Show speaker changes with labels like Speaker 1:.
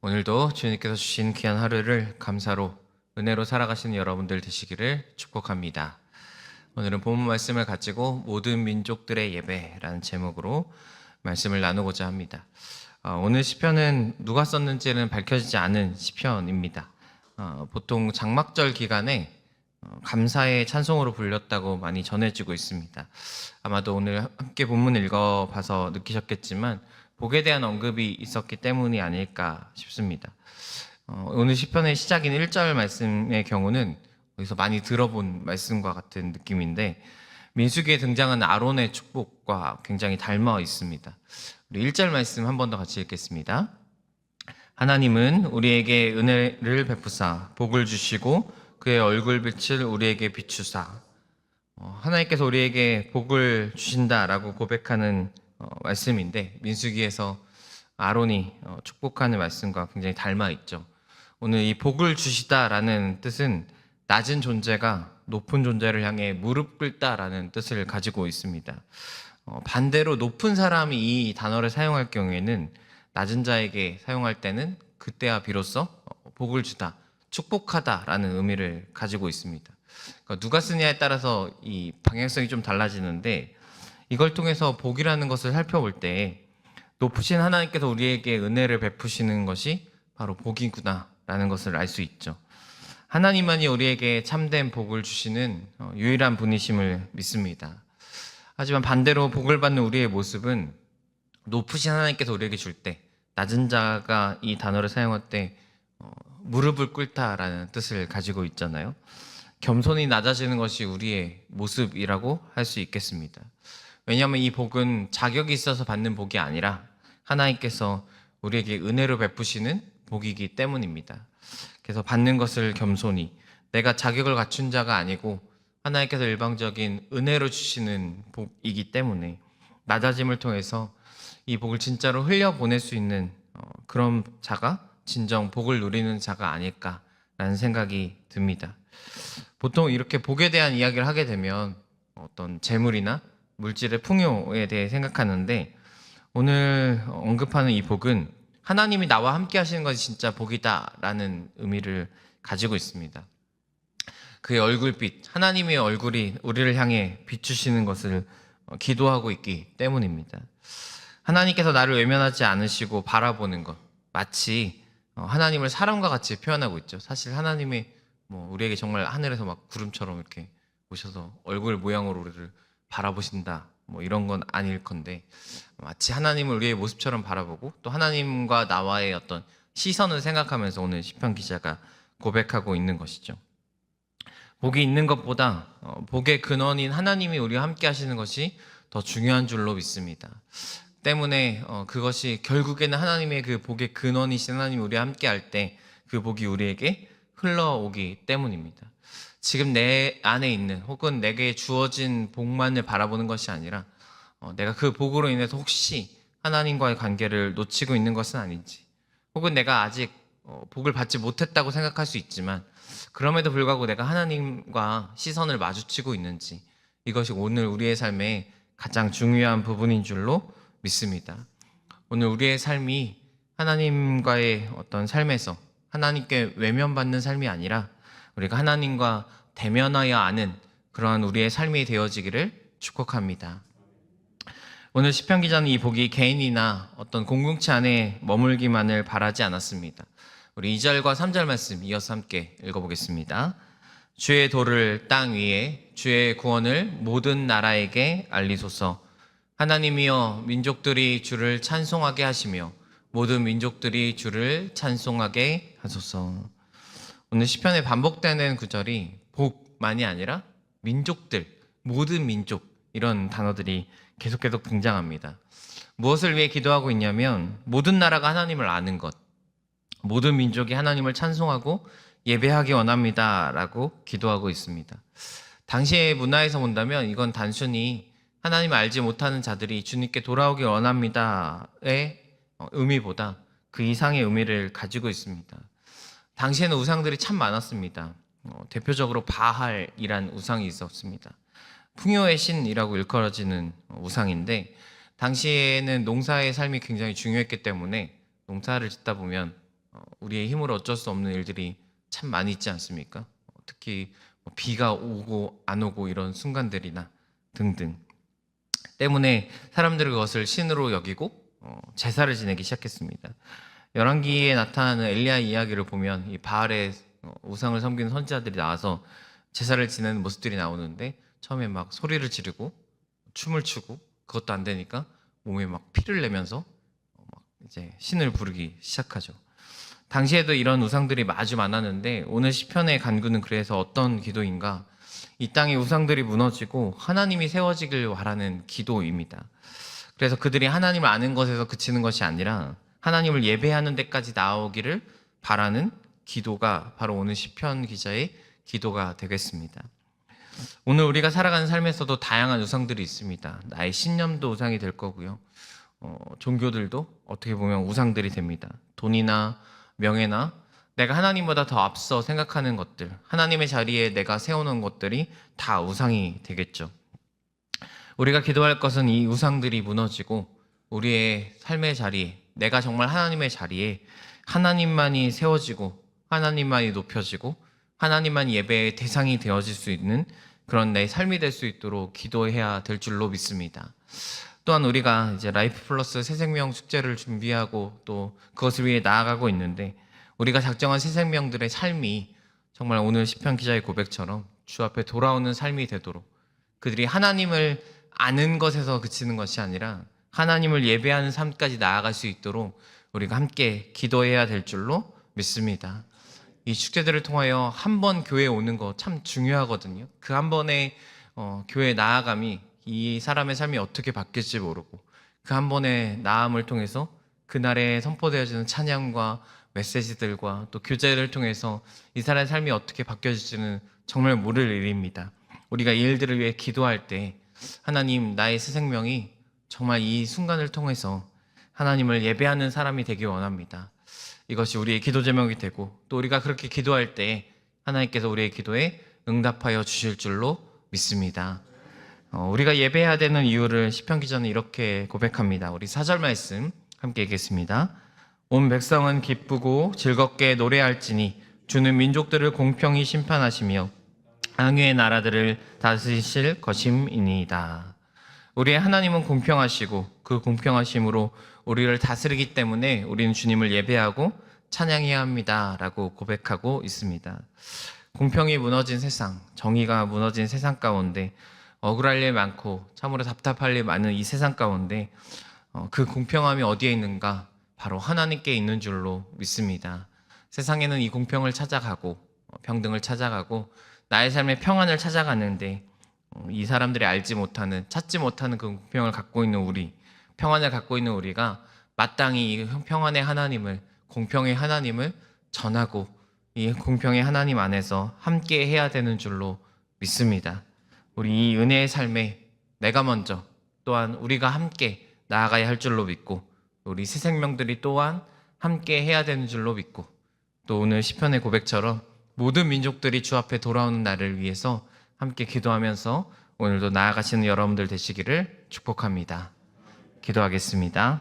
Speaker 1: 오늘도 주님께서 주신 귀한 하루를 감사로 은혜로 살아가시는 여러분들 되시기를 축복합니다. 오늘은 본문 말씀을 가지고 모든 민족들의 예배라는 제목으로 말씀을 나누고자 합니다. 오늘 시편은 누가 썼는지는 밝혀지지 않은 시편입니다. 보통 장막절 기간에 감사의 찬송으로 불렸다고 많이 전해지고 있습니다. 아마도 오늘 함께 본문 읽어봐서 느끼셨겠지만 복에 대한 언급이 있었기 때문이 아닐까 싶습니다. 오늘 시편의 시작인 1절 말씀의 경우는 어디서 많이 들어본 말씀과 같은 느낌인데 민수기에 등장하는 아론의 축복과 굉장히 닮아 있습니다. 우리 1절 말씀 한 번 더 같이 읽겠습니다. 하나님은 우리에게 은혜를 베푸사 복을 주시고 그의 얼굴빛을 우리에게 비추사. 하나님께서 우리에게 복을 주신다라고 고백하는 말씀인데 민수기에서 아론이 축복하는 말씀과 굉장히 닮아 있죠. 오늘 이 복을 주시다라는 뜻은 낮은 존재가 높은 존재를 향해 무릎 꿇다라는 뜻을 가지고 있습니다. 반대로 높은 사람이 이 단어를 사용할 경우에는 낮은 자에게 사용할 때는 그때야 비로소 복을 주다, 축복하다라는 의미를 가지고 있습니다. 그러니까 누가 쓰냐에 따라서 이 방향성이 좀 달라지는데 이걸 통해서 복이라는 것을 살펴볼 때 높으신 하나님께서 우리에게 은혜를 베푸시는 것이 바로 복이구나라는 것을 알 수 있죠. 하나님만이 우리에게 참된 복을 주시는 유일한 분이심을 믿습니다. 하지만 반대로 복을 받는 우리의 모습은 높으신 하나님께서 우리에게 줄 때 낮은 자가 이 단어를 사용할 때 무릎을 꿇다라는 뜻을 가지고 있잖아요. 겸손히 낮아지는 것이 우리의 모습이라고 할 수 있겠습니다. 왜냐하면 이 복은 자격이 있어서 받는 복이 아니라 하나님께서 우리에게 은혜로 베푸시는 복이기 때문입니다. 그래서 받는 것을 겸손히, 내가 자격을 갖춘 자가 아니고 하나님께서 일방적인 은혜로 주시는 복이기 때문에 낮아짐을 통해서 이 복을 진짜로 흘려보낼 수 있는 그런 자가 진정 복을 누리는 자가 아닐까라는 생각이 듭니다. 보통 이렇게 복에 대한 이야기를 하게 되면 어떤 재물이나 물질의 풍요에 대해 생각하는데 오늘 언급하는 이 복은 하나님이 나와 함께 하시는 것이 진짜 복이다라는 의미를 가지고 있습니다. 그의 얼굴빛, 하나님의 얼굴이 우리를 향해 비추시는 것을 기도하고 있기 때문입니다. 하나님께서 나를 외면하지 않으시고 바라보는 것, 마치 하나님을 사람과 같이 표현하고 있죠. 사실 하나님이 우리에게 정말 하늘에서 막 구름처럼 이렇게 오셔서 얼굴 모양으로 우리를 바라보신다 이런 건 아닐 건데 마치 하나님을 우리의 모습처럼 바라보고 또 하나님과 나와의 어떤 시선을 생각하면서 오늘 시편 기자가 고백하고 있는 것이죠. 복이 있는 것보다 복의 근원인 하나님이 우리와 함께 하시는 것이 더 중요한 줄로 믿습니다. 때문에 그것이 결국에는 하나님의 그 복의 근원이신 하나님이 우리와 함께 할 때 그 복이 우리에게 흘러오기 때문입니다. 지금 내 안에 있는 혹은 내게 주어진 복만을 바라보는 것이 아니라 내가 그 복으로 인해서 혹시 하나님과의 관계를 놓치고 있는 것은 아닌지, 혹은 내가 아직 복을 받지 못했다고 생각할 수 있지만 그럼에도 불구하고 내가 하나님과 시선을 마주치고 있는지, 이것이 오늘 우리의 삶의 가장 중요한 부분인 줄로 믿습니다. 오늘 우리의 삶이 하나님과의 어떤 삶에서 하나님께 외면받는 삶이 아니라 우리가 하나님과 대면하여 아는 그러한 우리의 삶이 되어지기를 축복합니다. 오늘 시편 기자는 이 복이 개인이나 어떤 공동체 안에 머물기만을 바라지 않았습니다. 우리 2절과 3절 말씀 이어서 함께 읽어보겠습니다. 주의 도를 땅 위에, 주의 구원을 모든 나라에게 알리소서. 하나님이여, 민족들이 주를 찬송하게 하시며 모든 민족들이 주를 찬송하게 하소서. 오늘 시편에 반복되는 구절이 복만이 아니라 민족들, 모든 민족, 이런 단어들이 계속 등장합니다. 무엇을 위해 기도하고 있냐면 모든 나라가 하나님을 아는 것, 모든 민족이 하나님을 찬송하고 예배하기 원합니다 라고 기도하고 있습니다. 당시의 문화에서 본다면 이건 단순히 하나님을 알지 못하는 자들이 주님께 돌아오기 원합니다의 의미보다 그 이상의 의미를 가지고 있습니다. 당시에는 우상들이 참 많았습니다. 대표적으로 바할이란 우상이 있었습니다. 풍요의 신이라고 일컬어지는 우상인데 당시에는 농사의 삶이 굉장히 중요했기 때문에 농사를 짓다 보면 우리의 힘으로 어쩔 수 없는 일들이 참 많이 있지 않습니까? 특히 비가 오고 안 오고 이런 순간들이나 등등 때문에 사람들이 그것을 신으로 여기고 제사를 지내기 시작했습니다. 열왕기에 나타나는 엘리야 이야기를 보면 이 바알의 우상을 섬기는 선지자들이 나와서 제사를 지내는 모습들이 나오는데 처음에 막 소리를 지르고 춤을 추고 그것도 안 되니까 몸에 막 피를 내면서 막 이제 신을 부르기 시작하죠. 당시에도 이런 우상들이 아주 많았는데 오늘 시편의 간구는 그래서 어떤 기도인가? 이 땅의 우상들이 무너지고 하나님이 세워지길 바라는 기도입니다. 그래서 그들이 하나님을 아는 것에서 그치는 것이 아니라 하나님을 예배하는 데까지 나오기를 바라는 기도가 바로 오늘 시편 기자의 기도가 되겠습니다. 오늘 우리가 살아가는 삶에서도 다양한 우상들이 있습니다. 나의 신념도 우상이 될 거고요. 종교들도 어떻게 보면 우상들이 됩니다. 돈이나 명예나 내가 하나님보다 더 앞서 생각하는 것들, 하나님의 자리에 내가 세우는 것들이 다 우상이 되겠죠. 우리가 기도할 것은 이 우상들이 무너지고 우리의 삶의 자리에, 내가 정말 하나님의 자리에 하나님만이 세워지고 하나님만이 높여지고 하나님만 예배의 대상이 되어질 수 있는 그런 내 삶이 될 수 있도록 기도해야 될 줄로 믿습니다. 또한 우리가 이제 라이프 플러스 새생명 축제를 준비하고 또 그것을 위해 나아가고 있는데 우리가 작정한 새생명들의 삶이 정말 오늘 시편 기자의 고백처럼 주 앞에 돌아오는 삶이 되도록 그들이 하나님을 아는 것에서 그치는 것이 아니라 하나님을 예배하는 삶까지 나아갈 수 있도록 우리가 함께 기도해야 될 줄로 믿습니다. 이 축제들을 통하여 한 번 교회에 오는 거 참 중요하거든요. 그 한 번의 교회에 나아감이 이 사람의 삶이 어떻게 바뀔지 모르고 그 한 번의 나음을 통해서 그날에 선포되어지는 찬양과 메시지들과 또 교제를 통해서 이 사람의 삶이 어떻게 바뀌어질지는 정말 모를 일입니다. 우리가 이 일들을 위해 기도할 때 하나님, 나의 새 생명이 정말 이 순간을 통해서 하나님을 예배하는 사람이 되기 원합니다. 이것이 우리의 기도 제목이 되고 또 우리가 그렇게 기도할 때 하나님께서 우리의 기도에 응답하여 주실 줄로 믿습니다. 우리가 예배해야 되는 이유를 시편 기자는 이렇게 고백합니다. 우리 4절 말씀 함께 읽겠습니다. 온 백성은 기쁘고 즐겁게 노래할지니 주는 민족들을 공평히 심판하시며 ang의 나라들을 다스리실 것임이니이다. 우리의 하나님은 공평하시고 그 공평하심으로 우리를 다스리기 때문에 우리는 주님을 예배하고 찬양해야 합니다 라고 고백하고 있습니다. 공평이 무너진 세상, 정의가 무너진 세상 가운데 억울할 일 많고 참으로 답답할 일 많은 이 세상 가운데 그 공평함이 어디에 있는가? 바로 하나님께 있는 줄로 믿습니다. 세상에는 이 공평을 찾아가고 평등을 찾아가고 나의 삶의 평안을 찾아가는데 이 사람들이 알지 못하는, 찾지 못하는 그 공평을 갖고 있는 우리, 평안을 갖고 있는 우리가 마땅히 이 평안의 하나님을, 공평의 하나님을 전하고 이 공평의 하나님 안에서 함께 해야 되는 줄로 믿습니다. 우리 이 은혜의 삶에 내가 먼저 또한 우리가 함께 나아가야 할 줄로 믿고 우리 새 생명들이 또한 함께 해야 되는 줄로 믿고 또 오늘 시편의 고백처럼 모든 민족들이 주 앞에 돌아오는 날을 위해서 함께 기도하면서 오늘도 나아가시는 여러분들 되시기를 축복합니다. 기도하겠습니다.